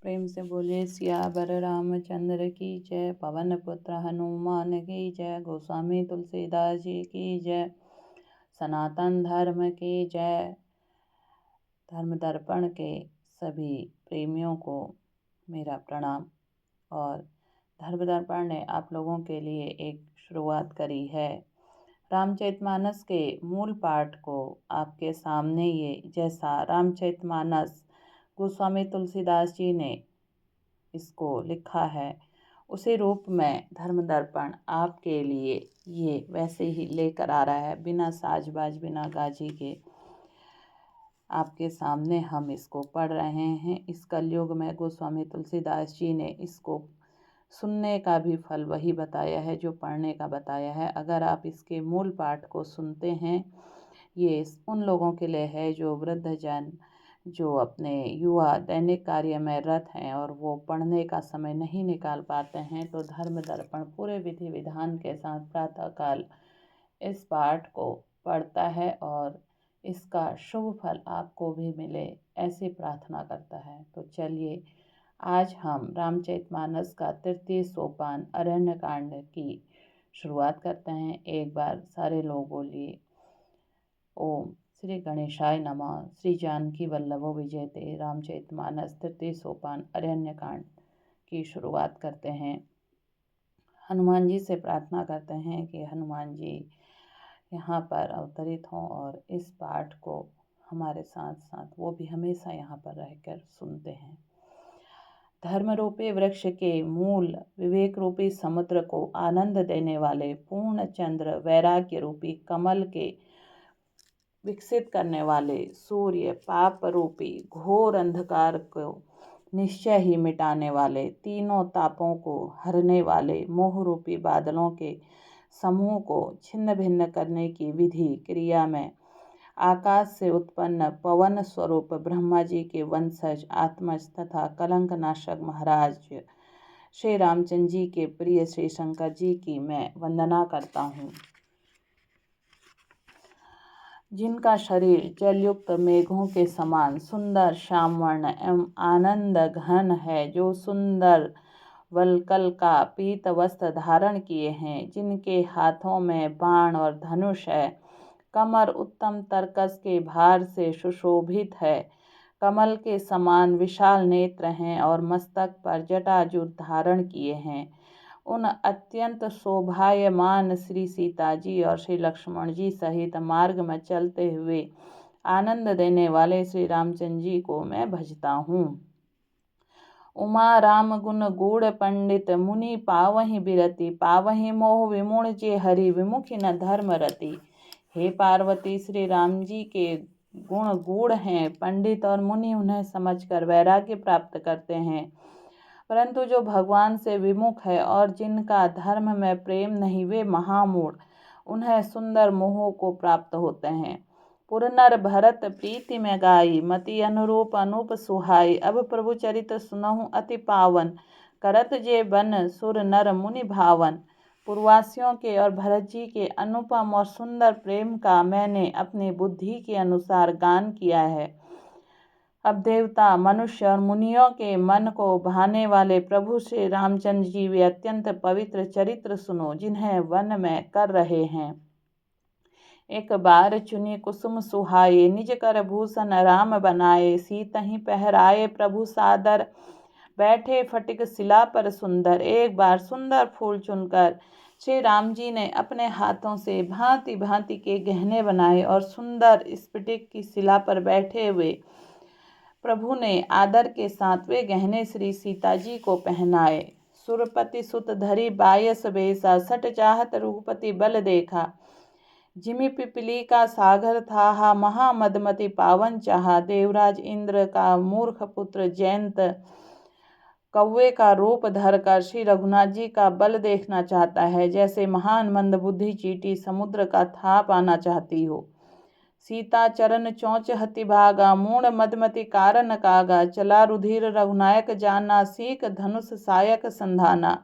प्रेम से बोलिए सियावर रामचंद्र की जय। पवन पुत्र हनुमान की जय। गोस्वामी तुलसीदास जी की जय। सनातन धर्म की जय। धर्म दर्पण के सभी प्रेमियों को मेरा प्रणाम। और धर्म दर्पण ने आप लोगों के लिए एक शुरुआत करी है। रामचरितमानस के मूल पाठ को आपके सामने ये जैसा रामचरितमानस गोस्वामी तुलसीदास जी ने इसको लिखा है, उसी रूप में धर्म दर्पण आपके लिए ये वैसे ही लेकर आ रहा है। बिना साजबाज बिना गाजी के आपके सामने हम इसको पढ़ रहे हैं। इस कलयुग में गोस्वामी तुलसीदास जी ने इसको सुनने का भी फल वही बताया है जो पढ़ने का बताया है। अगर आप इसके मूल पाठ को सुनते हैं, ये उन लोगों के लिए है जो वृद्धजन, जो अपने युवा दैनिक कार्य में रत हैं और वो पढ़ने का समय नहीं निकाल पाते हैं, तो धर्म दर्पण पूरे विधि विधान के साथ प्रातःकाल इस पाठ को पढ़ता है और इसका शुभ फल आपको भी मिले, ऐसी प्रार्थना करता है। तो चलिए आज हम रामचरितमानस का तृतीय सोपान अरण्य कांड की शुरुआत करते हैं। एक बार सारे लोग बोलिए ओम श्री गणेशाय नमः। श्री जानकी वल्लभो विजयते। रामचरितमानस तृतीय सोपान अरण्य कांड की शुरुआत करते हैं। हनुमान जी से प्रार्थना करते हैं कि हनुमान जी यहाँ पर अवतरित हों और इस पाठ को हमारे साथ साथ वो भी हमेशा यहाँ पर रहकर सुनते हैं। धर्म रूपी वृक्ष के मूल विवेक रूपी समुद्र को आनंद देने वाले पूर्ण चंद्र वैराग्य रूपी कमल के विकसित करने वाले सूर्य पाप रूपी घोर अंधकार को निश्चय ही मिटाने वाले, तीनों तापों को हरने वाले मोह रूपी बादलों के समूह को छिन्न भिन्न करने की विधि क्रिया में आकाश से उत्पन्न पवन स्वरूप ब्रह्मा जी के वंशज आत्मज तथा कलंक नाशक महाराज श्री रामचंद्र जी के प्रिय श्री शंकर जी की मैं वंदना करता हूँ, जिनका शरीर जलयुक्त मेघों के समान सुंदर श्यामवर्ण एवं आनंद घन है, जो सुंदर वलकल का पीत वस्त्र धारण किए हैं, जिनके हाथों में बाण और धनुष है, कमर उत्तम तरकस के भार से सुशोभित है, कमल के समान विशाल नेत्र हैं और मस्तक पर जटाजूट धारण किए हैं। उन अत्यंत शोभायमान श्री सीता जी और श्री लक्ष्मण जी सहित मार्ग में चलते हुए आनंद देने वाले श्री रामचंद्र जी को मैं भजता हूँ। उमा राम गुण गूढ़ पंडित मुनि पावहि बिरति, पावहि मोह विमुण जे हरि विमुखी न धर्म रति। हे पार्वती, श्री राम जी के गुण गूढ़ हैं, पंडित और मुनि उन्हें समझकर वैराग्य प्राप्त करते हैं, परंतु जो भगवान से विमुख है और जिनका धर्म में प्रेम नहीं, वे महामूढ़ उन्हें सुंदर मोह को प्राप्त होते हैं। पुरनर भरत प्रीति में गाई, मति अनुरूप अनूप सुहाई, अब प्रभु चरित्र सुनहु अति पावन, करत जे बन सुर नर मुनि भावन। पूर्ववासियों के और भरत जी के अनुपम और सुंदर प्रेम का मैंने अपनी बुद्धि के अनुसार गान किया है। अब देवता, मनुष्य और मुनियों के मन को भाने वाले प्रभु श्री रामचंद्र जी वे अत्यंत पवित्र चरित्र सुनो, जिन्हें वन में कर रहे हैं। एक बार चुनी कुसुम सुहाए, निज कर भूषण राम बनाए, सीतहि पहराए प्रभु सादर, बैठे फटिक शिला पर सुंदर। एक बार सुंदर फूल चुनकर श्री राम जी ने अपने हाथों से भांति भांति के गहने बनाए और सुंदर स्फटिक की शिला पर बैठे हुए प्रभु ने आदर के साथ वे गहने श्री सीता जी को पहनाए। सुरपति सुत धरी बायस बेसा, सट चाहत रघुपति बल देखा, जिमि पिपली का सागर था, हा महामदमति पावन चाहा। देवराज इंद्र का मूर्ख पुत्र जयंत कौवे का रूप धरकर श्री रघुनाथ जी का बल देखना चाहता है, जैसे महान मंदबुद्धि चींटी समुद्र का था पाना चाहती हो। सीता चरण चौंच हति भागा, मूढ़ मदमति कारण कागा, चला रुधिर रघुनायक जाना, सीख धनुष सायक संधाना।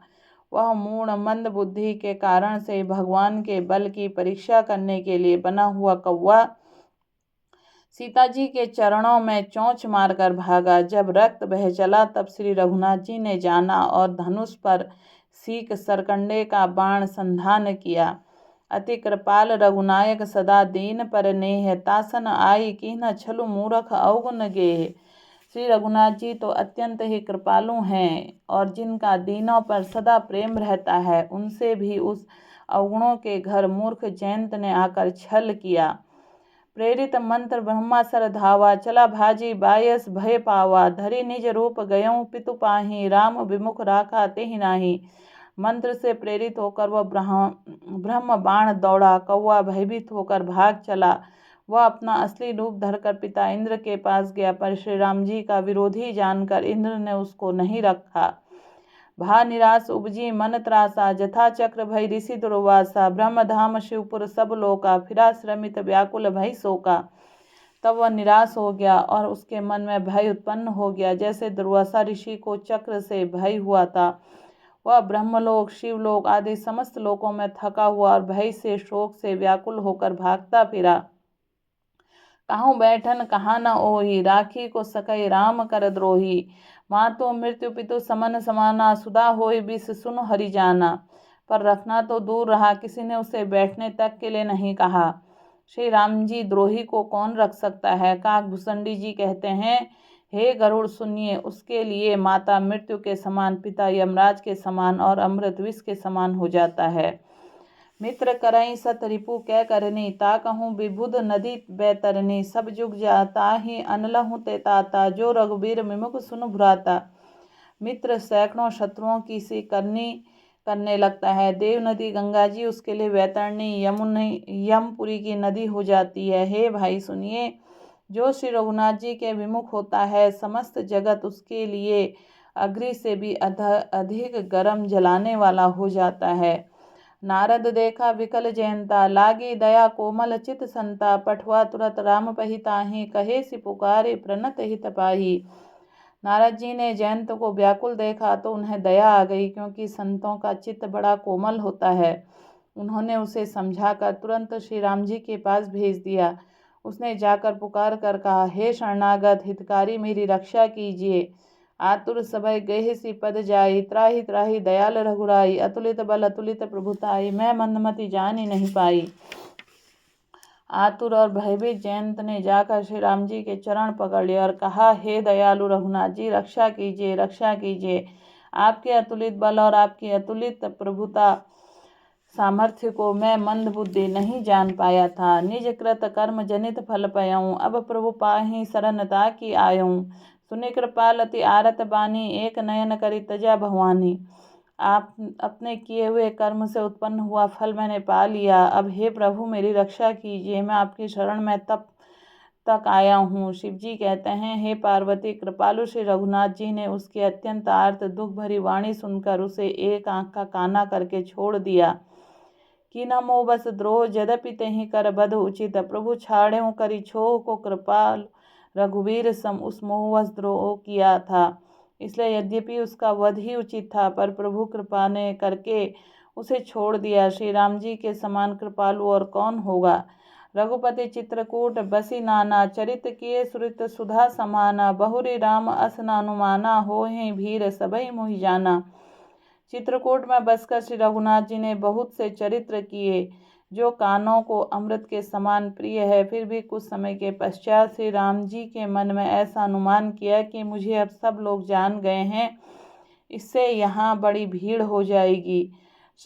वह मूढ़ मंद बुद्धि के कारण से भगवान के बल की परीक्षा करने के लिए बना हुआ कौवा सीता जी के चरणों में चोंच मारकर भागा। जब रक्त बह चला तब श्री रघुनाथ जी ने जाना और धनुष पर सीक सरकंडे का बाण संधान किया। अति कृपाल रघुनायक सदा दीन पर नेह, तासन आई कीन्ह छलु मूरख अवगुण गेह। श्री रघुनाथ जी तो अत्यंत ही कृपालु हैं और जिनका दीनों पर सदा प्रेम रहता है, उनसे भी उस अवगुणों के घर मूर्ख जयंत ने आकर छल किया। प्रेरित मंत्र ब्रह्मासर धावा, चला भाजी बायस भय पावा। धरि निज रूप गयों पितु पाहि, राम विमुख राखा तेहि नाही। मंत्र से प्रेरित होकर वह ब्रह्म बाण दौड़ा। कौआ भयभीत होकर भाग चला। वह अपना असली रूप धरकर पिता इंद्र के पास गया, पर श्री राम जी का विरोधी जानकर इंद्र ने उसको नहीं रखा। भा निराश उपजी मन त्रासा, जथा चक्र भय ऋषि दुर्वासा। ब्रह्मधाम शिवपुर सब लोका, फिरा श्रमित व्याकुल भय शोका। तब वह निराश हो गया और उसके मन में भय उत्पन्न हो गया, जैसे दुर्वासा ऋषि को चक्र से भय हुआ था। वह ब्रह्मलोक, शिवलोक आदि समस्त लोकों में थका हुआ और भय से शोक से व्याकुल होकर भागता फिरा। कहूँ बैठन कहाँ न ओही, राखी को सकई राम कर द्रोही। मातु मृत्यु पितु समन समाना, सुधा होई बिस सुन हरि जाना। पर रखना तो दूर रहा, किसी ने उसे बैठने तक के लिए नहीं कहा। श्री राम जी द्रोही को कौन रख सकता है। काकभूषणी जी कहते हैं, हे गरुड़ सुनिए, उसके लिए माता मृत्यु के समान, पिता यमराज के समान और अमृत विष के समान हो जाता है। मित्र करई सत रिपु कै करनी, ता कहूँ विबुध नदी बैतरनी। सब जुग जाता ही अनलहु ते ताता, जो रघुबीर विमुख सुन भ्राता। मित्र सैकड़ों शत्रुओं की सी करने लगता है। देव नदी गंगा जी उसके लिए वैतरणी यमपुरी की नदी हो जाती है। हे भाई सुनिए, जो श्री रघुनाथ जी के विमुख होता है, समस्त जगत उसके लिए अग्नि से भी अधिक गर्म जलाने वाला हो जाता है। नारद देखा विकल जयंता, लागी दया कोमल चित संता। पठवा तुरत राम पहिताहि, कहे सि पुकारे प्रणत हित पाही। नारद जी ने जयंत को व्याकुल देखा तो उन्हें दया आ गई, क्योंकि संतों का चित्त बड़ा कोमल होता है। उन्होंने उसे समझाकर तुरंत श्री राम जी के पास भेज दिया। उसने जाकर पुकार कर कहा, हे शरणागत हितकारी, मेरी रक्षा कीजिए। आतुर सभय गेह सी पद जाई, त्राहि त्राहि दयाल रघुराई। अतुलित बल अतुलित प्रभुताई, मैं मंदमति जान ही नहीं पाई। आतुर और भयभीत जयंत ने जाकर श्री राम जी के चरण पकड़ लिए और कहा, हे दयालु रघुनाथ जी, रक्षा कीजिए, रक्षा कीजिए। आपके अतुलित बल और आपकी अतुलित प्रभुता सामर्थ्य को मैं मंद बुद्धि नहीं जान पाया था। निज कृत कर्म जनित फल पयऊँ, अब प्रभु पाहि शरणता की आयऊँ। सुनि कृपाल अति आरत बानी, एक नयन करि तजा भवानी। आप अपने किए हुए कर्म से उत्पन्न हुआ फल मैंने पा लिया। अब हे प्रभु मेरी रक्षा कीजिए, मैं आपकी शरण में तब तक आया हूँ। शिव जी कहते हैं, हे पार्वती, कृपालु श्री रघुनाथ जी ने उसकी अत्यंत आर्त दुख भरी वाणी सुनकर उसे एक आंख का काना करके छोड़ दिया। कि न मोह बस द्रोह, यद्यपि तेहि कर बध उचित। प्रभु छाड़ेऊ करी छोह, को कृपाल रघुवीर सम उस मोहवश द्रोह किया था। इसलिए यद्यपि उसका वध ही उचित था, पर प्रभु कृपा ने करके उसे छोड़ दिया। श्री राम जी के समान कृपालु और कौन होगा। रघुपति चित्रकूट बसी नाना, चरित किए सुरित सुधा समाना। बहुरी राम अस न अनुमाना, होहि भीर सबई मोहि जाना। चित्रकूट में बसकर श्री रघुनाथ जी ने बहुत से चरित्र किए, जो कानों को अमृत के समान प्रिय है। फिर भी कुछ समय के पश्चात श्री राम जी के मन में ऐसा अनुमान किया कि मुझे अब सब लोग जान गए हैं, इससे यहाँ बड़ी भीड़ हो जाएगी।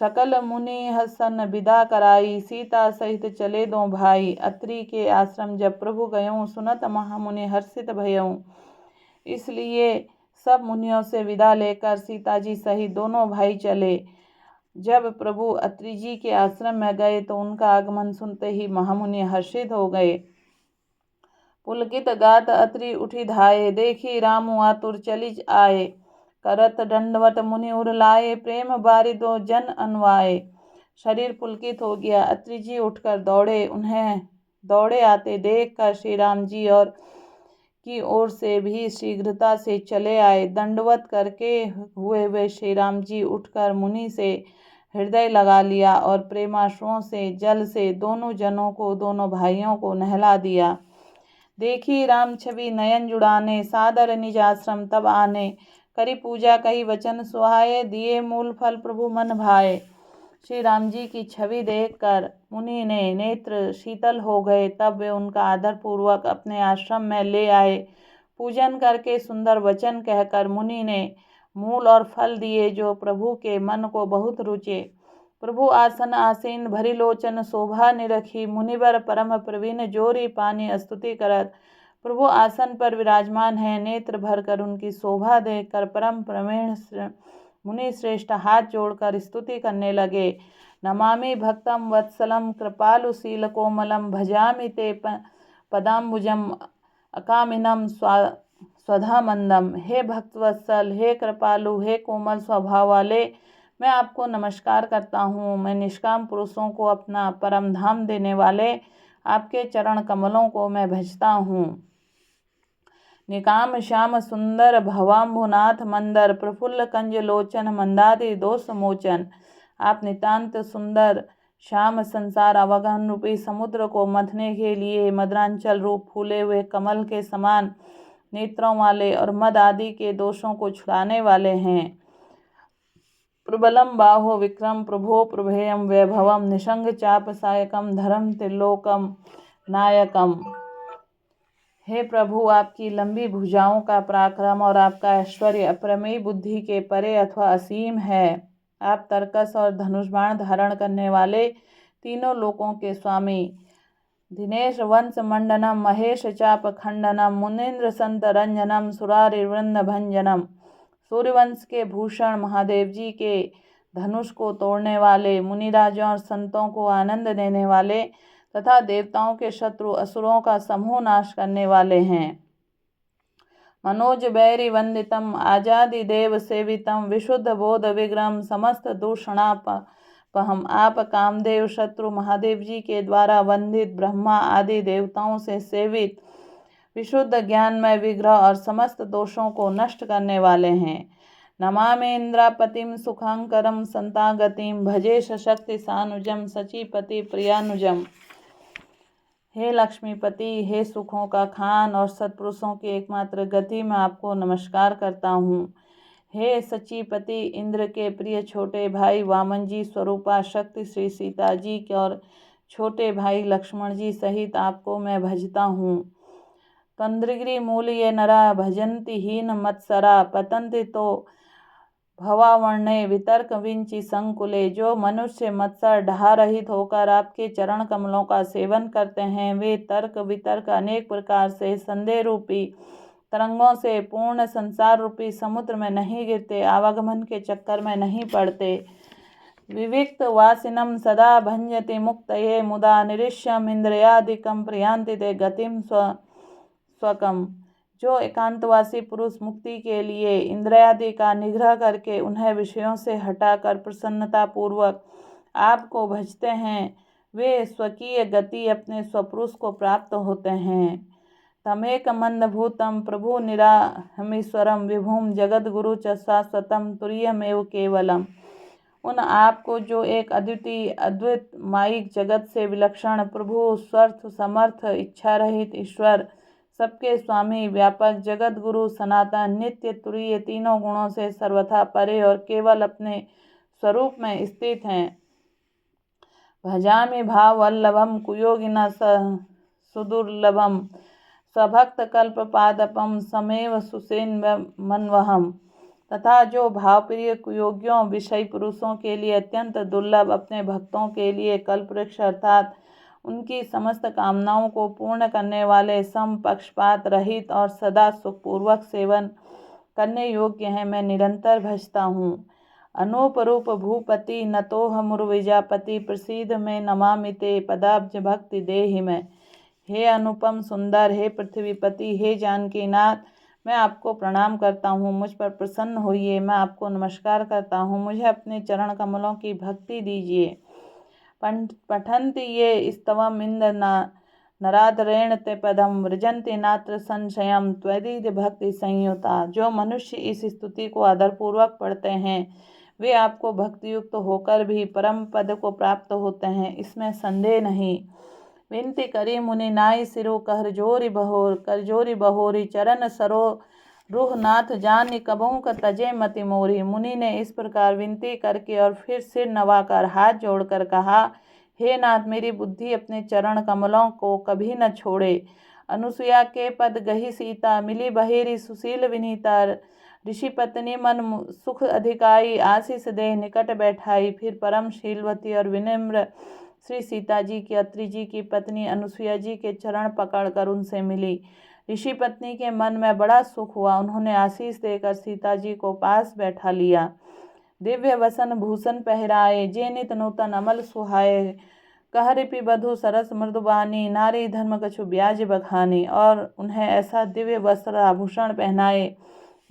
सकल मुनि हसन विदा कराई, सीता सहित चले दो भाई। अत्रि के आश्रम जब प्रभु गयों, सुनत महामुनि हर्षित भयऊँ। इसलिए सब मुनियों से विदा लेकर सीता जी सहित दोनों भाई चले। जब प्रभु अत्रि जी के आश्रम में गए तो उनका आगमन सुनते ही महामुनि हर्षित हो गए। पुलकित गात अत्रि उठी धाये, देखी रामु आतुर चली आए। करत दंडवत मुनि उर लाए, प्रेम बारिदो जन अनुआए। शरीर पुलकित हो गया। अत्रि जी उठकर दौड़े। उन्हें दौड़े आते देख कर श्री राम जी और की ओर से भी शीघ्रता से चले आए। दंडवत करके हुए वे श्री राम जी उठकर मुनि से हृदय लगा लिया और प्रेमाश्रुओं से जल से दोनों जनों को, दोनों भाइयों को नहला दिया। देखी राम छवि नयन जुड़ाने, सादर निज आश्रम तब आने। करी पूजा कही वचन सुहाए, दिए मूल फल प्रभु मन भाए। श्री राम जी की छवि देखकर मुनि ने नेत्र शीतल हो गए। तब वे उनका आदर पूर्वक अपने आश्रम में ले आए। पूजन करके सुंदर वचन कहकर मुनि ने मूल और फल दिए, जो प्रभु के मन को बहुत रुचे। प्रभु आसन आसीन भरी लोचन, शोभा निरखी मुनिवर परम प्रवीण, जोरी पानी स्तुति करत। प्रभु आसन पर विराजमान है, नेत्र भरकर उनकी शोभा देखकर परम प्रवीण मुनि श्रेष्ठ हाथ जोड़कर स्तुति करने लगे। नमामि भक्तम वत्सलम कृपालुशील कोमलम, भजामि ते पदाम्बुजम अकामिनम स्वधा मंदम। हे भक्तवत्सल, हे कृपालु, हे कोमल स्वभाव वाले, मैं आपको नमस्कार करता हूँ। मैं निष्काम पुरुषों को अपना परम धाम देने वाले आपके चरण कमलों को मैं भजता हूँ। निकाम श्याम सुंदर भवाम्भुनाथ मंदर, प्रफुल्ल कंज लोचन मंदादि दोष मोचन। आप नितांत सुंदर श्याम संसार अवगहन रूपी समुद्र को मथने के लिए मदरांचल रूप फूले हुए कमल के समान नेत्रों वाले और मद आदि के दोषों को छुड़ाने वाले हैं। प्रबलम बाहो विक्रम प्रभो प्रभेयम वैभवम, निशंग चाप सायकम धर्म त्रिलोकम नायकम। हे प्रभु, आपकी लंबी भुजाओं का पराक्रम और आपका ऐश्वर्य अप्रमेय बुद्धि के परे अथवा असीम है। आप तरकस और धनुष बाण धारण करने वाले तीनों लोकों के स्वामी, दिनेश वंश मंडनम महेश चाप खंडनम, मुनीन्द्र संत रंजनम सुरारिवृंद भंजनम। सूर्यवंश के भूषण महादेव जी के धनुष को तोड़ने वाले, मुनिराजों और संतों को आनंद देने वाले तथा देवताओं के शत्रु असुरों का समूह नाश करने वाले हैं। मनोज बैरी वंदितम आजादि देव सेवितम, विशुद्ध बोध विग्रहम समस्त दूषणापहम। आप कामदेव शत्रु महादेव जी के द्वारा वंदित ब्रह्मा आदि देवताओं से सेवित विशुद्ध ज्ञानमय विग्रह और समस्त दोषों को नष्ट करने वाले हैं। नमामि इंद्रापतिम सुखांकरम संतागतिम, भजे सशक्ति सानुजम सचीपति प्रियानुजम। हे लक्ष्मीपति, हे सुखों का खान और सत्पुरुषों की एकमात्र गति, मैं आपको नमस्कार करता हूँ। हे सचीपति, इंद्र के प्रिय छोटे भाई वामन जी स्वरूपा शक्ति श्री सीता जी के और छोटे भाई लक्ष्मण जी सहित आपको मैं भजता हूँ। तंद्रिगिरी मूल ये नरा भजंती हीन मत्सरा, पतंति तो भवावर्णे वितर्क विंची संकुले। जो मनुष्य मत्सर ढहा रहित होकर आपके चरण कमलों का सेवन करते हैं, वे तर्क वितर्क अनेक प्रकार से संदेह रूपी तरंगों से पूर्ण संसार रूपी समुद्र में नहीं गिरते, आवागमन के चक्कर में नहीं पड़ते। विविक्त वासिनम सदा भंजति मुक्तये, मुदा निरीश्यम इंद्रियादिकम प्रियांति ते गतिम स्वकम। जो एकांतवासी पुरुष मुक्ति के लिए इंद्रियादि का निग्रह करके उन्हें विषयों से हटाकर प्रसन्नता पूर्वक आपको भजते हैं, वे स्वकीय गति अपने स्वपुरुष को प्राप्त होते हैं। तमेक मंदभूतम प्रभु निराहमीश्वरम, विभुम जगद्गुरु च शाश्वतम तुरीयमेव केवलम। उन आपको जो एक अद्वितीय अद्वैत माइक जगत से विलक्षण प्रभु, स्वर्थ समर्थ इच्छा रहित ईश्वर, सबके स्वामी, व्यापक जगत गुरु, सनातन नित्य तुरीय, तीनों गुणों से सर्वथा परे और केवल अपने स्वरूप में स्थित हैं। भजामि भाव वल्लभम कुयोगिना सुदुर्लभम, स्वभक्त कल्प पादपम समेव सुसेन मनवहम। तथा जो भावप्रिय कुयोगियों विषयी पुरुषों के लिए अत्यंत दुर्लभ, अपने भक्तों के लिए कल्पवृक्ष अर्थात उनकी समस्त कामनाओं को पूर्ण करने वाले, सम पक्षपात रहित और सदा सुखपूर्वक सेवन करने योग्य हैं, मैं निरंतर भजता हूँ। अनूपरूप भूपति नतोह मुरविजापति, प्रसीद में नमामि ते पदाब्ज भक्ति देहि में। हे अनुपम सुंदर, हे पृथ्वीपति, हे जानकीनाथ, मैं आपको प्रणाम करता हूँ। मुझ पर प्रसन्न होइए, मैं आपको नमस्कार करता हूँ। मुझे अपने चरण कमलों की भक्ति दीजिए। पठन्ति ये स्तवम इंद्र नराधरेण ते पदम, व्रजन्ति नात्र संशयम त्वदीय भक्ति संयुता। जो मनुष्य इस स्तुति को आदरपूर्वक पढ़ते हैं, वे आपको भक्तियुक्त होकर भी परम पद को प्राप्त होते हैं, इसमें संदेह नहीं। विनती करी मुनि नाई सिरो कर जोरी बहोरी चरण सरो रूह नाथ जान कबहू का तजे मति मोरी। मुनि ने इस प्रकार विनती करके और फिर सिर नवाकर हाथ जोड़कर कहा, हे नाथ, मेरी बुद्धि अपने चरण कमलों को कभी न छोड़े। अनुसुया के पद गही सीता, मिली बहेरी सुशील विनीता। ऋषि पत्नी मन सुख अधिकाई, आशीष दे निकट बैठाई। फिर परम शीलवती और विनम्र श्री सीता जी की अत्रि जी की पत्नी अनुसुया जी के चरण पकड़कर उनसे मिली। ऋषि पत्नी के मन में बड़ा सुख हुआ। उन्होंने आशीष देकर सीता जी को पास बैठा लिया। दिव्य वसन भूषण पहराए, जे नित नूतन अमल सुहाए। कह रिपि बधु सरस मृदुबानी, नारी धर्म कछु ब्याज बखानी। और उन्हें ऐसा दिव्य वस्त्र आभूषण पहनाए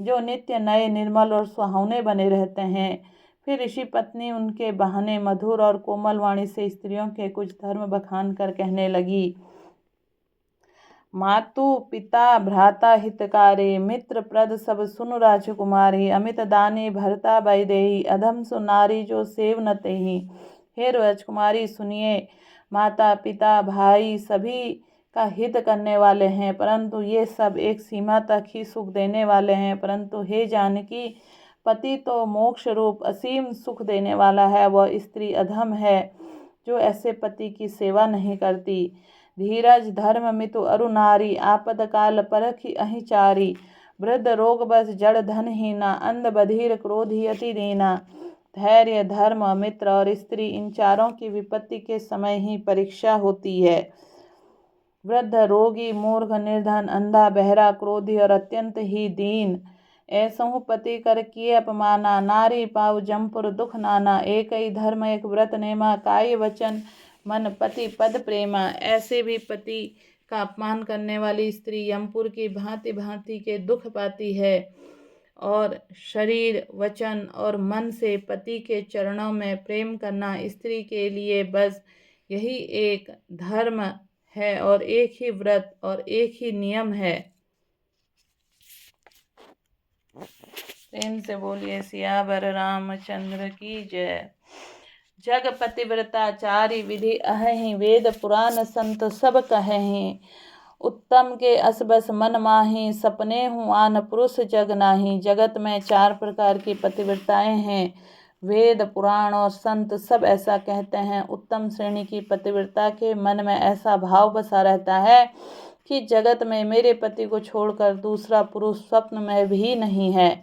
जो नित्य नए निर्मल और सुहावने बने रहते हैं। फिर ऋषि पत्नी उनके बहाने मधुर और कोमल वाणी से स्त्रियों के कुछ धर्म बखान कर कहने लगी। मातु पिता भ्राता हितकारी, मित्र प्रद सब सुनु राजकुमारी। अमित दानी भरता बैदेही, अधम सु नारी जो सेव न तेहि। हे राजकुमारी सुनिए, माता पिता भाई सभी का हित करने वाले हैं, परंतु ये सब एक सीमा तक ही सुख देने वाले हैं। परंतु हे जानकी, पति तो मोक्ष रूप असीम सुख देने वाला है। वह स्त्री अधम है जो ऐसे पति की सेवा नहीं करती। धीरज धर्म मितु अरु नारी, आपद काल परखि अहिचारी। वृद्ध रोग बस जड़ धनहीना, अंध बधिर क्रोधी अति दीना। धैर्य धर्म मित्र और स्त्री, इन चारों की विपत्ति के समय ही परीक्षा होती है। वृद्ध रोगी मूर्ख निर्धन अंधा बहरा क्रोधी और अत्यंत ही दीन, ऐसहु पति कर किए अपमाना। नारी पाव जमपुर दुख नाना, एक ही धर्म एक व्रत नेमा। काय वचन मन पति पद प्रेमा। ऐसे भी पति का अपमान करने वाली स्त्री यमपुर की भांति भांति के दुख पाती है। और शरीर वचन और मन से पति के चरणों में प्रेम करना स्त्री के लिए बस यही एक धर्म है और एक ही व्रत और एक ही नियम है। प्रेम से बोलिए सियावर रामचंद्र की जय। जग पतिव्रता चारि विधि अहहि, वेद पुराण संत सब कहेहि। उत्तम के असबस मन माही, सपने हूँ आन पुरुष जग नाही। जगत में 4 प्रकार की पतिव्रताएं हैं। वेद पुराण और संत सब ऐसा कहते हैं। उत्तम श्रेणी की पतिव्रता के मन में ऐसा भाव बसा रहता है कि जगत में मेरे पति को छोड़कर दूसरा पुरुष स्वप्न में भी नहीं है।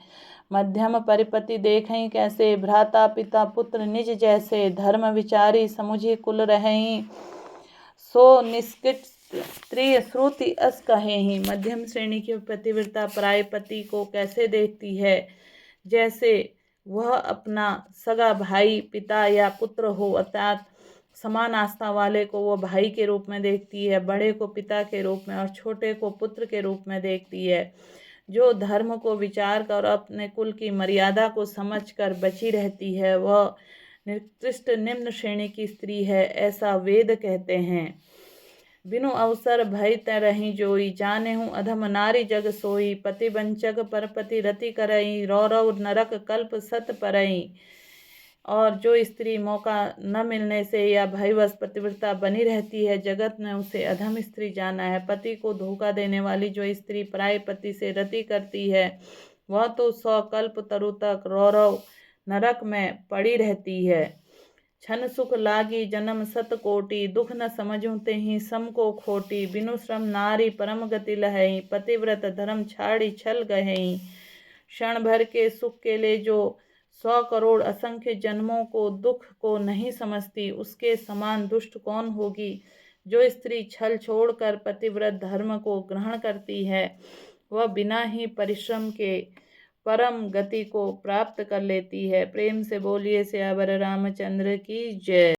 मध्यम परिपति देखें कैसे, भ्राता पिता पुत्र निज जैसे। धर्म विचारी समुझी कुल रहें, सो निष्कृत स्त्री श्रुति अस कहें। मध्यम श्रेणी की पतिव्रता पराये पति को कैसे देखती है, जैसे वह अपना सगा भाई पिता या पुत्र हो, अर्थात समान आस्था वाले को वो भाई के रूप में देखती है, बड़े को पिता के रूप में और छोटे को पुत्र के रूप में देखती है। जो धर्म को विचार कर अपने कुल की मर्यादा को समझकर बची रहती है, वह निकृष्ट निम्न श्रेणी की स्त्री है, ऐसा वेद कहते हैं। बिनु अवसर भय त रही जोई, जाने हूँ अधम नारी जग सोई। पति वंचक परपति रति करई, रौरव नरक कल्प सत परई। और जो स्त्री मौका न मिलने से या भयवश पतिव्रता बनी रहती है, जगत ने उसे अधम स्त्री जाना है। पति को धोखा देने वाली जो स्त्री पराये पति से रति करती है, वह तो 100 कल्प तरु तक रौरव नरक में पड़ी रहती है। छन सुख लागी जन्म सत कोटि, दुख न समझूं तेहि सम को खोटी। बिनु श्रम नारी परम गति लहई, पतिव्रत धर्म छाड़ी छल गहई। क्षण भर के सुख के लिए जो 100 करोड़ असंख्य जन्मों को दुख को नहीं समझती, उसके समान दुष्ट कौन होगी। जो स्त्री छल छोड़कर पतिव्रत धर्म को ग्रहण करती है, वह बिना ही परिश्रम के परम गति को प्राप्त कर लेती है। प्रेम से बोलिए सियावर रामचंद्र की जय।